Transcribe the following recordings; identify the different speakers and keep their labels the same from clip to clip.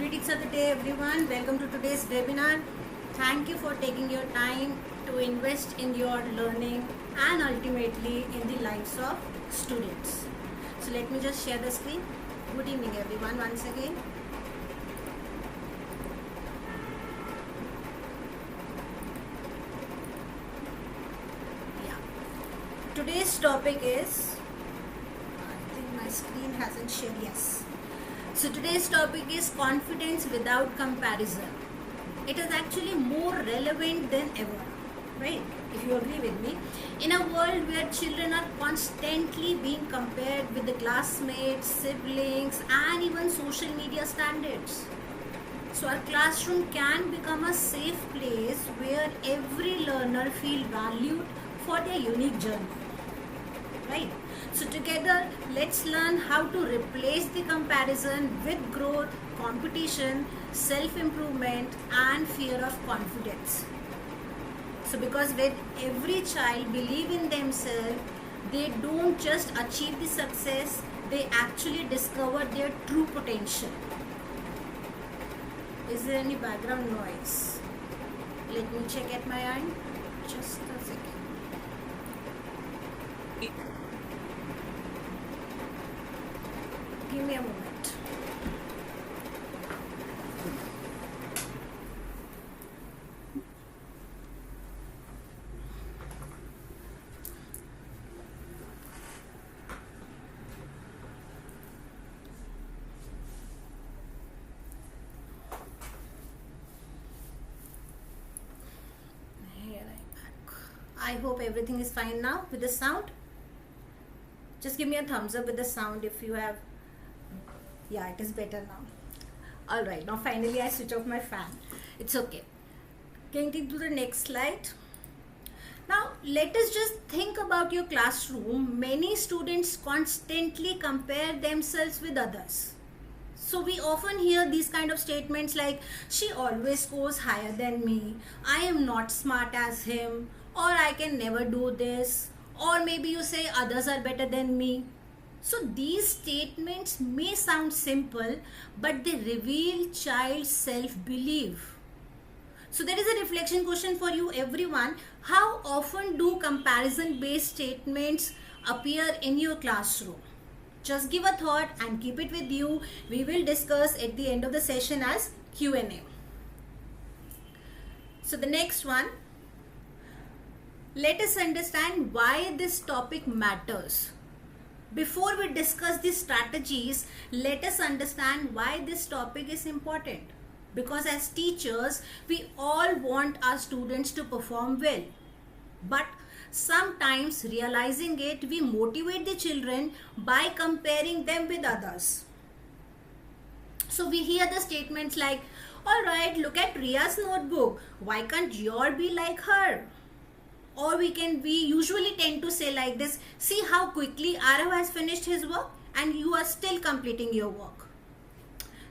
Speaker 1: greetings of the day, everyone. Welcome to today's webinar. Thank you for taking your time to invest in your learning and ultimately in the lives of students. So let me just share the screen. Good evening, everyone, once again. Today's topic is, I think my screen hasn't shared, yes. So today's topic is confidence without comparison. It is actually more relevant than ever, right? If you agree with me. In a world where children are constantly being compared with the classmates, siblings, and even social media standards. So our classroom can become a safe place where every learner feels valued for their unique journey. Right? So together, let's learn how to replace the comparison with growth, competition, self-improvement, and fear of confidence. So because when every child believe in themselves, they don't just achieve the success, they actually discover their true potential. Is there any background noise? Let me check at my end. Just a second. Give me a moment. Here I'm back. I hope everything is fine now with the sound. Just give me a thumbs up with the sound if you have. Yeah, it is better now. Alright, now finally I switch off my fan. It's okay. Can you do the next slide? Now let us just think about your classroom. Many students constantly compare themselves with others. So we often hear these kind of statements like, she always scores higher than me, I am not smart as him, or I can never do this, or maybe you say others are better than me. So these statements may sound simple, but they reveal child's self-belief. So there is a reflection question for you everyone. How often do comparison-based statements appear in your classroom? Just give a thought and keep it with you. We will discuss at the end of the session as Q&A. So the next one. Let us understand why this topic matters. Before we discuss the strategies, let us understand why this topic is important. Because as teachers, we all want our students to perform well. But sometimes realizing it, we motivate the children by comparing them with others. So we hear the statements like, alright, look at Ria's notebook. Why can't yours be like her? Or we usually tend to say like this, see how quickly Arav has finished his work and you are still completing your work.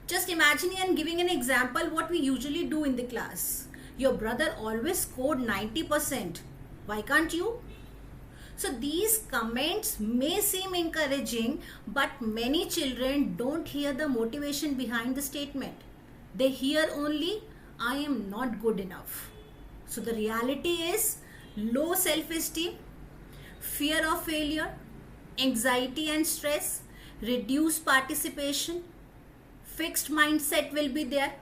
Speaker 1: Just imagining and giving an example what we usually do in the class. Your brother always scored 90%. Why can't you? So these comments may seem encouraging, but many children don't hear the motivation behind the statement. They hear only, I am not good enough. So the reality is, low self-esteem, fear of failure, anxiety and stress, reduced participation, fixed mindset will be there.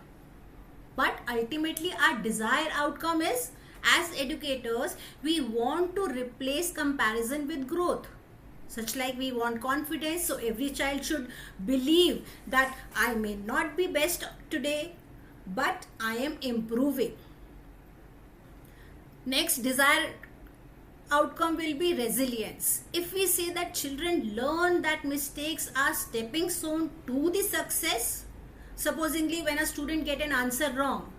Speaker 1: But ultimately our desired outcome is, as educators, we want to replace comparison with growth. Such like we want confidence, so every child should believe that I may not be best today, but I am improving. Next desired outcome will be resilience. If we say that children learn that mistakes are stepping stone to the success, supposingly when a student get an answer wrong.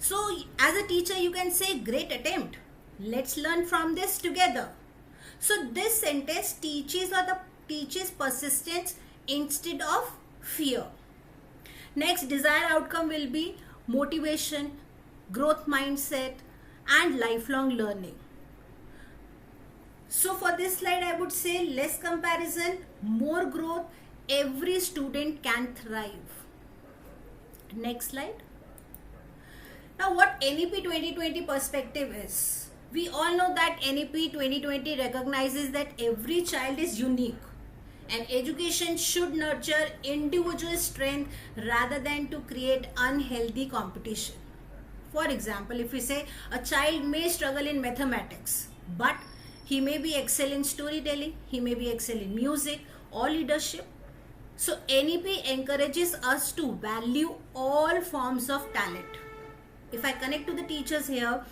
Speaker 1: So as a teacher you can say, great attempt. Let's learn from this together. So this sentence teaches persistence instead of fear. Next desired outcome will be motivation, growth mindset, and lifelong learning. So for this slide, I would say less comparison, more growth, every student can thrive. Next slide. Now, what NEP 2020 perspective is? We all know that NEP 2020 recognizes that every child is unique and education should nurture individual strength rather than to create unhealthy competition. For example, if we say a child may struggle in mathematics, but he may be excel in storytelling, he may be excel in music or leadership. So NEP encourages us to value all forms of talent. If I connect to the teachers here,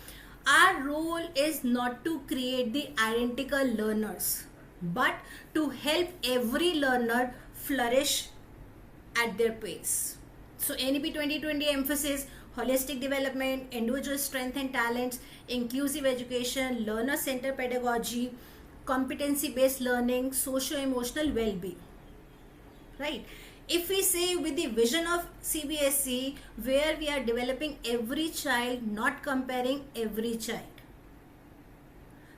Speaker 1: our role is not to create the identical learners, but to help every learner flourish at their pace. So NEP 2020 emphasizes holistic development, individual strength and talents, inclusive education, learner-centered pedagogy, competency-based learning, socio-emotional well-being. Right? If we say with the vision of CBSE, where we are developing every child, not comparing every child.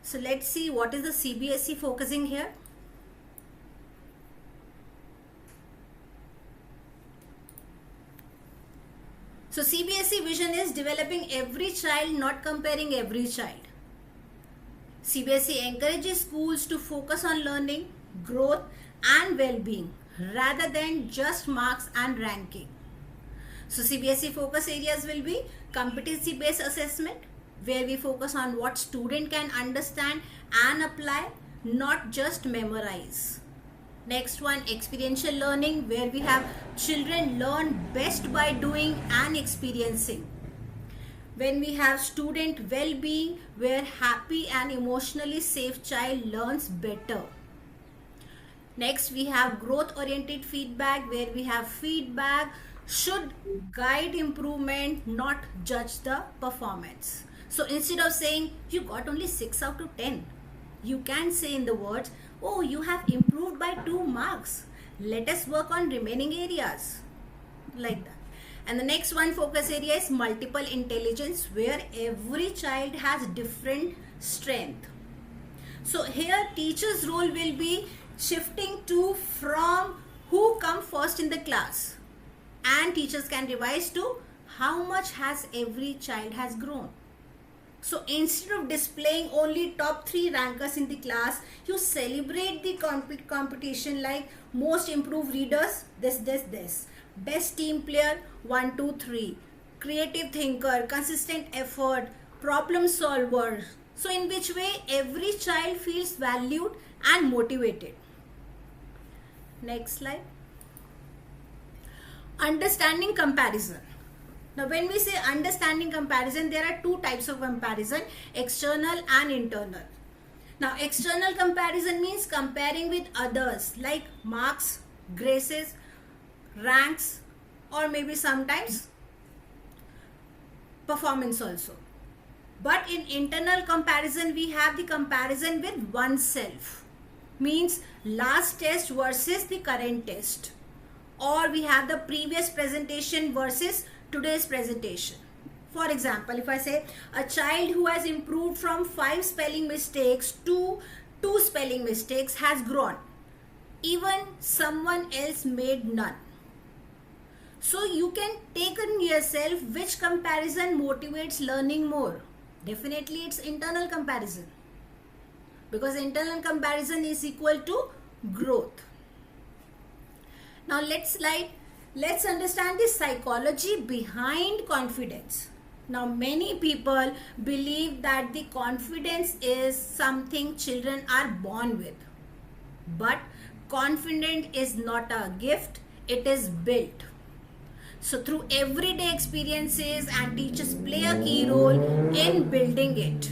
Speaker 1: So let's see what is the CBSE focusing here. So CBSE vision is developing every child, not comparing every child. CBSE encourages schools to focus on learning, growth and well-being rather than just marks and ranking. So CBSE focus areas will be competency based assessment, where we focus on what student can understand and apply, not just memorize. Next one, experiential learning, where we have children learn best by doing and experiencing. When we have student well-being, where happy and emotionally safe child learns better. Next, we have growth-oriented feedback, where we have feedback should guide improvement, not judge the performance. So instead of saying, you got only 6 out of 10, you can say in the words, oh, you have improved by 2 marks. Let us work on remaining areas. Like that. And the next one focus area is multiple intelligence, where every child has different strength. So here teacher's role will be shifting to from who come first in the class, and teachers can revise to how much has every child has grown. So instead of displaying only top 3 rankers in the class, you celebrate the competition like most improved readers, this. Best team player, 1, 2, 3. Creative thinker, consistent effort, problem solver. So in which way every child feels valued and motivated. Next slide. Understanding comparison. Now when we say understanding comparison, there are 2 types of comparison, external and internal. Now external comparison means comparing with others like marks, graces, ranks, or maybe sometimes performance also. But in internal comparison, we have the comparison with oneself. Means last test versus the current test. Or we have the previous presentation versus today's presentation. For example, if I say a child who has improved from 5 spelling mistakes to 2 spelling mistakes has grown. Even someone else made none. So you can take on yourself which comparison motivates learning more. Definitely it's internal comparison. Because internal comparison is equal to growth. Now let's understand the psychology behind confidence. Now many people believe that the confidence is something children are born with. But confidence is not a gift, it is built. So through everyday experiences, and teachers play a key role in building it.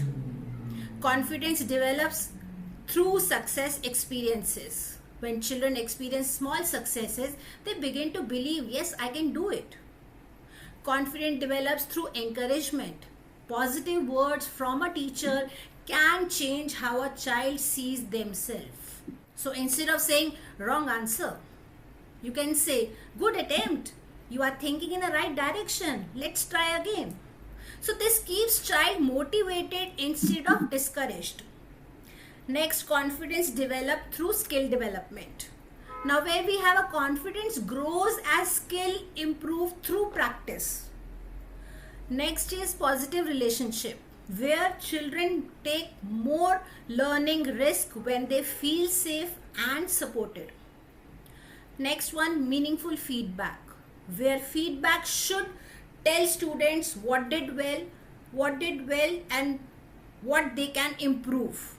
Speaker 1: Confidence develops through success experiences. When children experience small successes, they begin to believe, yes, I can do it. Confidence develops through encouragement. Positive words from a teacher can change how a child sees themselves. So instead of saying wrong answer, you can say good attempt. You are thinking in the right direction. Let's try again. So this keeps child motivated instead of discouraged. Next, confidence developed through skill development. Now where we have a confidence grows as skill improve through practice. Next is positive relationship, where children take more learning risk when they feel safe and supported. Next one, meaningful feedback, where feedback should tell students what did well and what they can improve.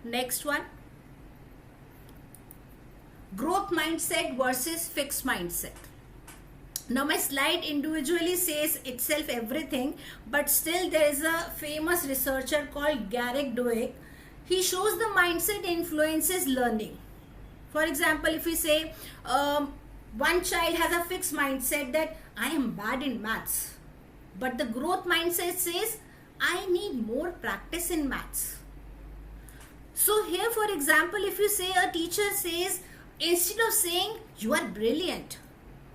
Speaker 1: Next one, growth mindset versus fixed mindset. Now my slide individually says itself everything, but still there is a famous researcher called Garrick Dweck. He shows the mindset influences learning. For example, if we say one child has a fixed mindset that I am bad in maths, but the growth mindset says I need more practice in maths. So here, for example, if you say a teacher says, instead of saying you are brilliant,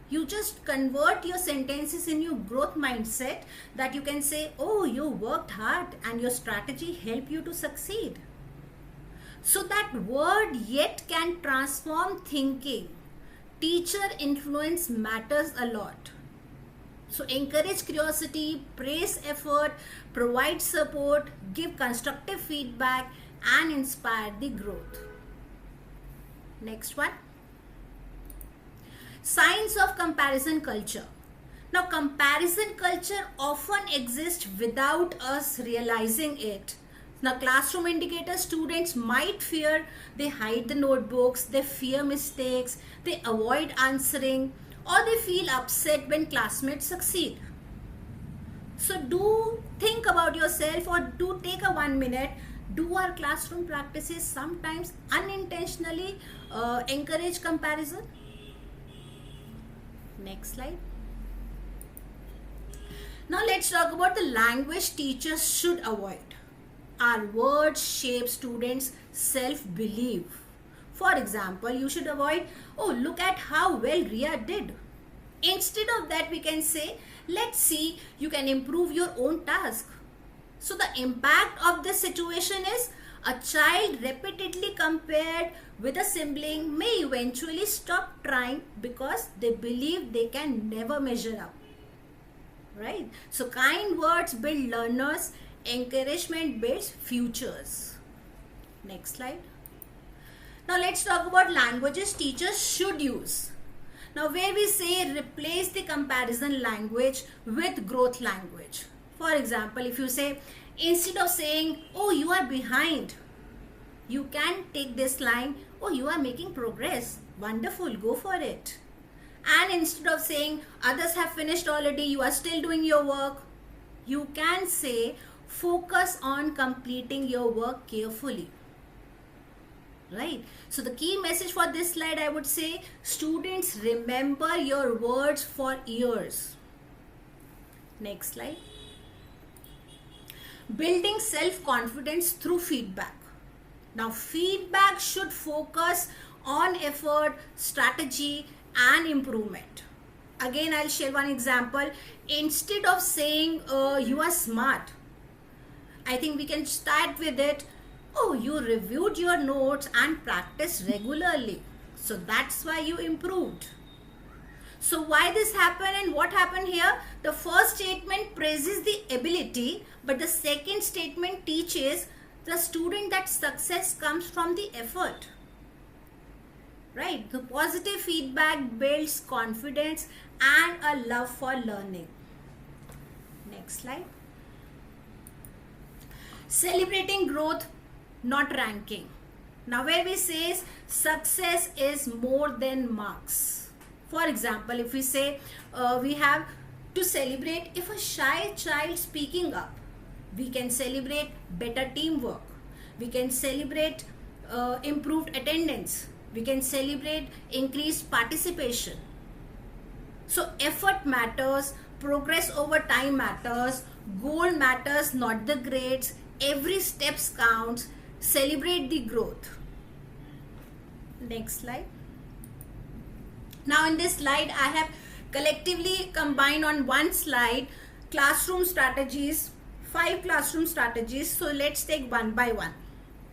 Speaker 1: you just convert your sentences in your growth mindset, that you can say, oh, you worked hard and your strategy helped you to succeed. So that word yet can transform thinking. Teacher influence matters a lot. So encourage curiosity, praise effort, provide support, give constructive feedback and inspire the growth. Next one. Signs of comparison culture. Now comparison culture often exists without us realizing it. Now classroom indicators, students might fear, they hide the notebooks, they fear mistakes, they avoid answering, or they feel upset when classmates succeed. So do think about yourself, or do take a 1 minute. Do our classroom practices sometimes unintentionally encourage comparison? Next slide. Now let's talk about the language teachers should avoid. Our words shape students' self-belief. For example, you should avoid, oh, look at how well Ria did. Instead of that, we can say, let's see, you can improve your own task. So the impact of this situation is a child repeatedly compared with a sibling may eventually stop trying because they believe they can never measure up. Right? So kind words build learners, encouragement builds futures. Next slide. Now let's talk about languages teachers should use. Now where we say replace the comparison language with growth language. For example, if you say, instead of saying, oh, you are behind, you can take this line, oh, you are making progress. Wonderful, go for it. And instead of saying, others have finished already, you are still doing your work, you can say, focus on completing your work carefully. Right? So the key message for this slide, I would say, students, remember your words for years. Next slide. Building self-confidence through feedback. Now feedback should focus on effort, strategy and improvement. Again, I'll share one example. Instead of saying you are smart, I think we can start with it, oh, you reviewed your notes and practiced regularly, so that's why you improved. So why this happened and what happened here? The first statement praises the ability, but the second statement teaches the student that success comes from the effort. Right? The positive feedback builds confidence and a love for learning. Next slide. Celebrating growth, not ranking. Now where we say success is more than marks. For example, if we say we have to celebrate if a shy child speaking up, we can celebrate better teamwork, we can celebrate improved attendance, we can celebrate increased participation. So effort matters, progress over time matters, goal matters, not the grades, every step counts, celebrate the growth. Next slide. Now in this slide, I have collectively combined on one slide classroom strategies, 5 classroom strategies. So let's take one by one.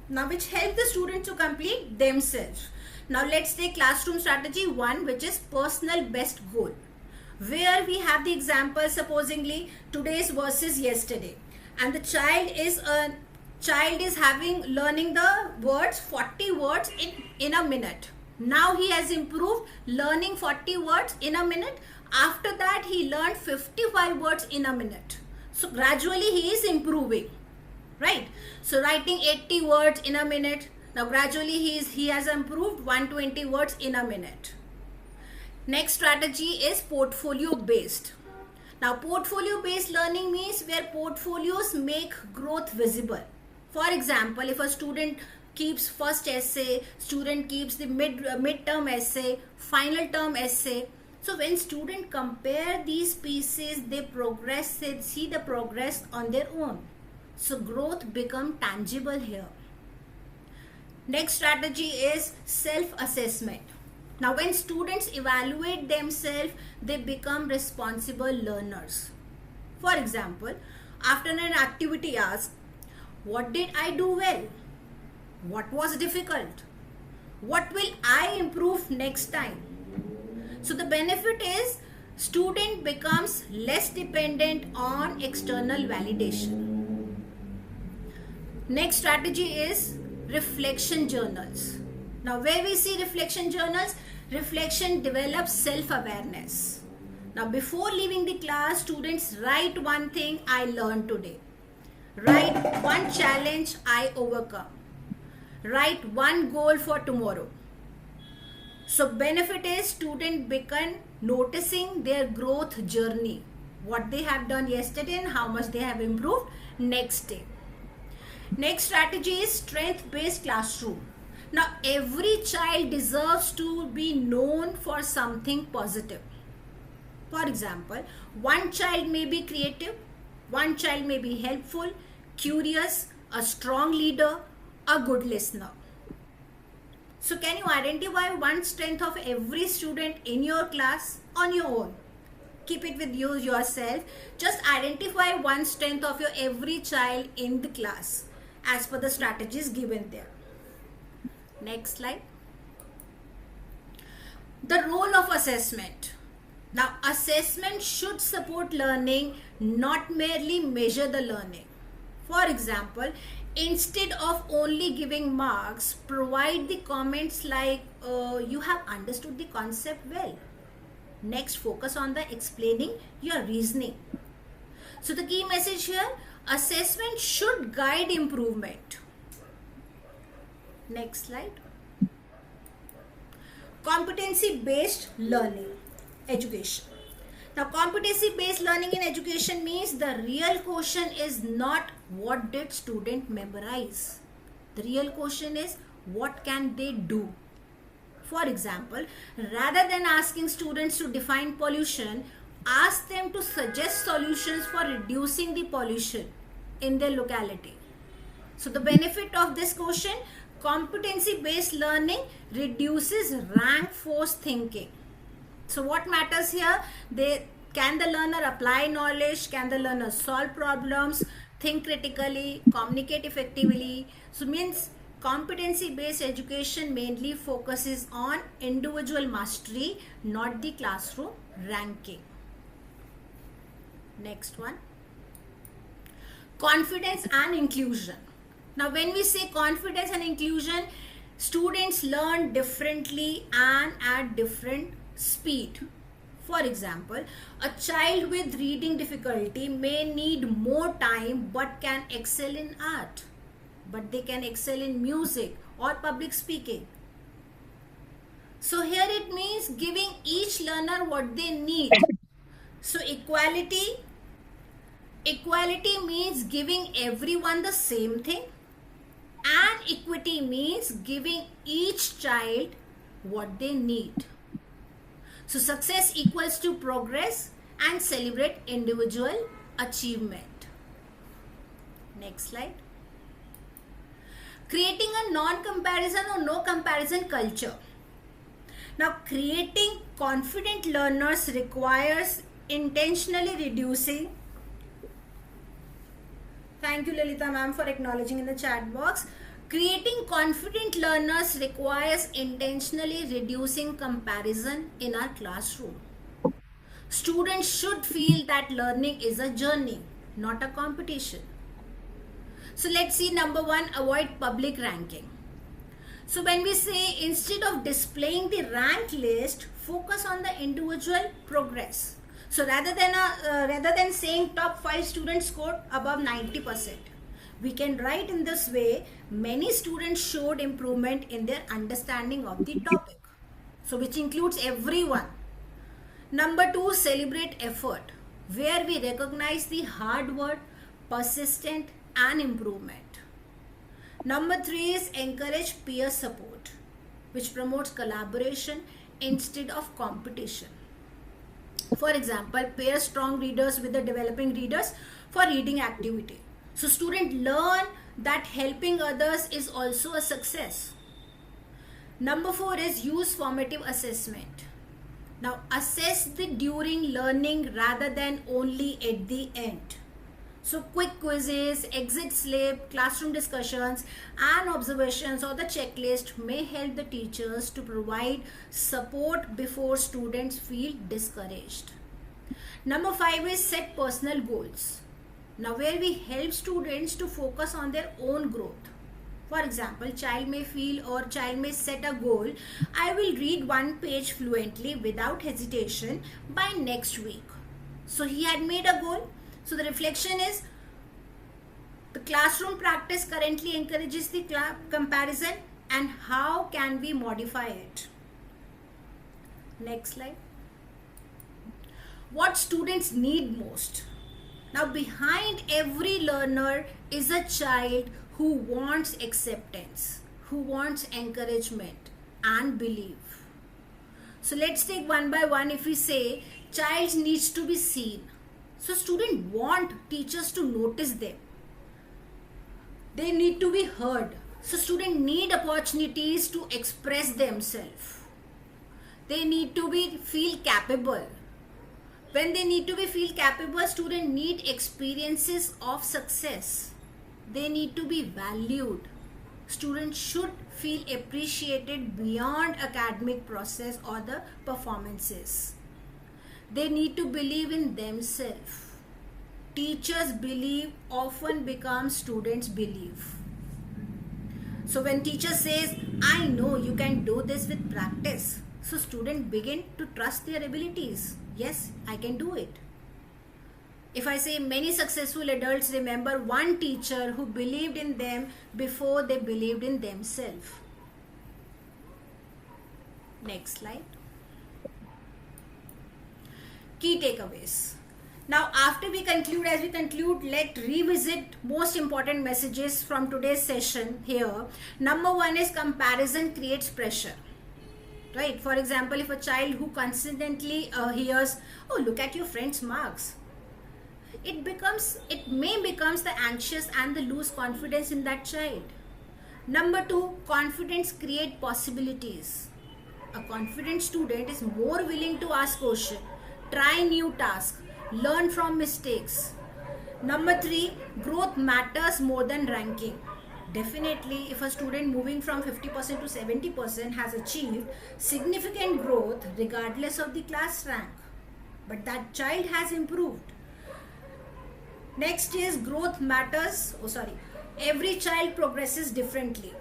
Speaker 1: Now which help the student to complete themselves. Now let's take classroom strategy 1, which is personal best goal, where we have the example supposingly today's versus yesterday, and the child is having learning the words 40 words in a minute. Now he has improved learning 40 words in a minute. After that he learned 55 words in a minute. So gradually he is improving, right? So writing 80 words in a minute. Now gradually he has improved 120 words in a minute. Next strategy is portfolio based. Now portfolio based learning means where portfolios make growth visible. For example, if a student keeps first essay, student keeps the mid-term essay, final term essay. So when students compare these pieces, they progress, they see the progress on their own. So growth become tangible here. Next strategy is self-assessment. Now when students evaluate themselves, they become responsible learners. For example, after an activity ask, what did I do well? What was difficult? What will I improve next time? So the benefit is student becomes less dependent on external validation. Next strategy is reflection journals. Now where we see reflection journals, reflection develops self-awareness. Now before leaving the class, students write one thing I learned today. Write one challenge I overcome. Write one goal for tomorrow. So benefit is student begin noticing their growth journey, what they have done yesterday and how much they have improved next day. Next strategy is strength based classroom. Now every child deserves to be known for something positive. For example, one child may be creative, one child may be helpful, curious, a strong leader, a good listener. So can you identify one strength of every student in your class on your own? Keep it with you yourself. Just identify one strength of your every child in the class as per the strategies given there. Next slide. The role of assessment. Now assessment should support learning, not merely measure the learning. For example, instead of only giving marks, provide the comments like you have understood the concept well. Next, focus on the explaining your reasoning. So the key message here, assessment should guide improvement. Next slide. Competency based learning, education. Now competency based learning in education means the real question is not what did student memorize. The real question is what can they do. For example, rather than asking students to define pollution, ask them to suggest solutions for reducing the pollution in their locality. So the benefit of this question, competency based learning reduces rank force thinking. So what matters here? Can the learner apply knowledge? Can the learner solve problems? Think critically, communicate effectively? So means competency based education mainly focuses on individual mastery, not the classroom ranking. Next one. Confidence and inclusion. Now when we say confidence and inclusion, students learn differently and at different speed. For example, a child with reading difficulty may need more time but can excel in art, but they can excel in music or public speaking. So here it means giving each learner what they need. So equality means giving everyone the same thing, and equity means giving each child what they need. So success equals to progress and celebrate individual achievement. Next slide. Creating a non-comparison or no comparison culture. Now creating confident learners requires intentionally reducing. Thank you Lalita ma'am for acknowledging in the chat box. Creating confident learners requires intentionally reducing comparison in our classroom. Students should feel that learning is a journey, not a competition. So let's see number 1, avoid public ranking. So when we say instead of displaying the rank list, focus on the individual progress. So rather than saying top 5 students scored above 90%, we can write in this way, many students showed improvement in their understanding of the topic. So which includes everyone. Number 2, celebrate effort, where we recognize the hard work, persistent and improvement. Number 3 is encourage peer support, which promotes collaboration instead of competition. For example, pair strong readers with the developing readers for reading activity. So students learn that helping others is also a success. Number 4 is use formative assessment. Now assess the during learning rather than only at the end. So quick quizzes, exit slip, classroom discussions and observations or the checklist may help the teachers to provide support before students feel discouraged. Number 5 is set personal goals. Now where we help students to focus on their own growth. For example, child may set a goal, I will read 1 page fluently without hesitation by next week. So he had made a goal. So the reflection is, the classroom practice currently encourages the comparison, and how can we modify it? Next slide. What students need most? Now behind every learner is a child who wants acceptance, who wants encouragement and belief. So let's take one by one. If we say child needs to be seen, so students want teachers to notice them. They need to be heard. So students need opportunities to express themselves. They need to feel capable. When they need to feel capable, students need experiences of success. They need to be valued. Students should feel appreciated beyond academic process or the performances. They need to believe in themselves. Teachers believe often becomes students believe. So when teacher says, I know you can do this with practice, so students begin to trust their abilities. Yes, I can do it. If I say many successful adults remember one teacher who believed in them before they believed in themselves. Next slide. Key takeaways. Now as we conclude, let's revisit most important messages from today's session here. Number 1 is comparison creates pressure. Right? For example, if a child who consistently hears, oh, look at your friend's marks, it may becomes the anxious and the lose confidence in that child. Number 2, confidence create possibilities. A confident student is more willing to ask questions, try new tasks, learn from mistakes. Number 3, growth matters more than ranking. Definitely, if a student moving from 50% to 70% has achieved significant growth regardless of the class rank, but that child has improved. Next is growth matters. Every child progresses differently.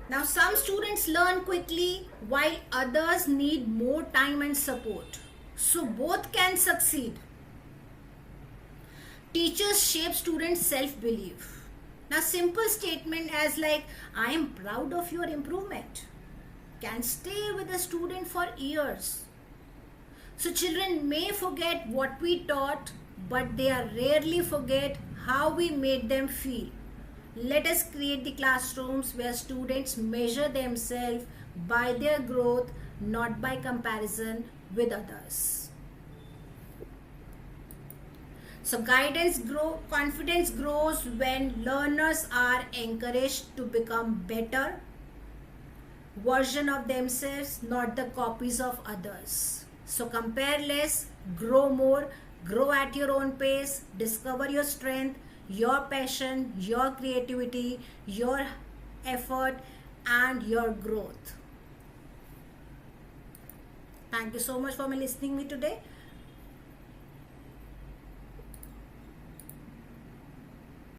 Speaker 1: Now some students learn quickly while others need more time and support. So both can succeed. Teachers shape students' self-belief. Now simple statement as like, I am proud of your improvement can stay with the student for years. So children may forget what we taught, but they are rarely forget how we made them feel. Let us create the classrooms where students measure themselves by their growth, not by comparison with others. So confidence grows when learners are encouraged to become better version of themselves, not the copies of others. So compare less, grow more, grow at your own pace, discover your strength, your passion, your creativity, your effort and your growth. Thank you so much for listening me today.